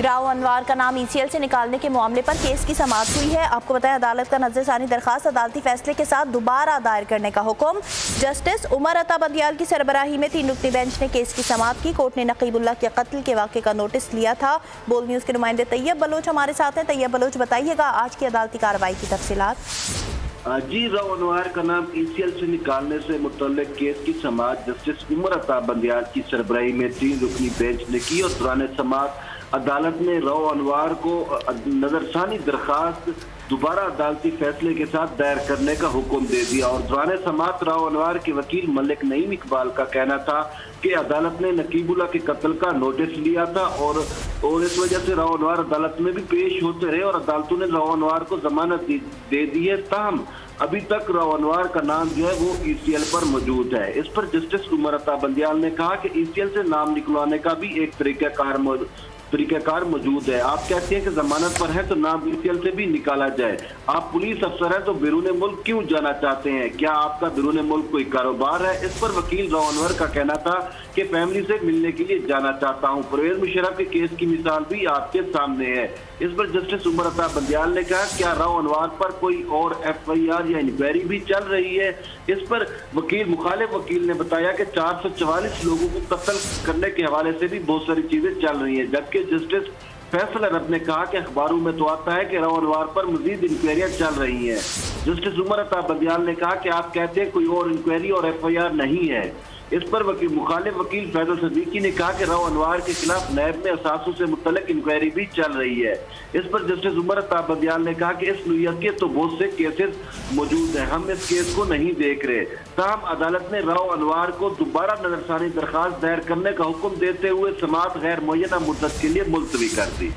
राव अनवार का नाम ईसीएल से निकालने के मामले पर केस की समाअत हुई है। आपको बताएं, अदालत का नजरसानी दरखास्त अदालती फैसले के साथ दोबारा दायर करने का हुक्म। जस्टिस उमर अता बंदियाल की सरबराही में 3 रुकनी बेंच ने केस की समाअत की। कोर्ट ने नकीबुल्लाह के कत्ल के वाक़े का नोटिस लिया था। बोल न्यूज़ के नुमाइंदे तैयब बलोच हमारे साथ हैं। तैयब बलोच, बताइएगा आज की अदालती कार्रवाई की तफसीलात। जी, राव अनवार का नाम ईसीएल से निकालने से मुतल्लिक केस की समाअत जस्टिस उमर अता बंदियाल की सरबराही में 3 रुकनी बेंच ने की और दौरान समाअत अदालत ने राव अनवार को नजरसानी दरखास्त दोबारा अदालती फैसले के साथ दायर करने का हुक्म दे दिया। और दौरान समाअत राव अनवार के वकील मलिक नईम इकबाल का कहना था कि अदालत ने नकीबुल्लाह के कत्ल का नोटिस लिया था और इस वजह से राव अनवार अदालत में भी पेश होते रहे और अदालतों ने राव अनवार को जमानत दे दी है। ताहम अभी तक राव अनवार का नाम जो है वो ईसीएल पर मौजूद है। इस पर जस्टिस उमर अता बंदियाल ने कहा कि ईसीएल से नाम निकलवाने का भी एक तरीकाकार मौजूद है। आप कहते हैं कि जमानत पर है तो नाम ईसीएल से भी निकाला जाए। आप पुलिस अफसर हैं तो बैरून मुल्क क्यों जाना चाहते हैं? क्या आपका बैरून मुल्क कोई कारोबार है? इस पर वकील राव अनवर का कहना था कि फैमिली से मिलने के लिए जाना चाहता हूं। परवेज मुशर्रफ के केस की मिसाल भी आपके सामने है। इस पर जस्टिस उमर अता बंदियाल ने कहा, क्या राव अनवर पर कोई और FIR या इंक्वायरी भी चल रही है? इस पर मुखालिफ वकील ने बताया कि 444 लोगों को कत्ल करने के हवाले से भी बहुत सारी चीजें चल रही है। जबकि जस्टिस फैसल रब ने कहा कि अखबारों में तो आता है कि राव अनवर पर मजीद इंक्वायरियां चल रही हैं। जस्टिस उमर अता बंदियाल ने कहा कि आप कहते हैं कोई और इंक्वायरी और FIR नहीं है। इस पर मुखालिफ वकील फैजल सदीकी ने कहा कि राव अनवर के खिलाफ नैब में असासों से मुतल्लिक इंक्वायरी भी चल रही है। इस पर जस्टिस उमर अता बंदियाल ने कहा कि इस नोयत के तो बहुत से केसेस मौजूद हैं, हम इस केस को नहीं देख रहे। ताहम अदालत ने राव अनवर को दोबारा नजरसानी दरखास्त दायर करने का हुक्म देते हुए समाअत गैर मुअय्यना मुद्दत के लिए मुलतवी कर दी।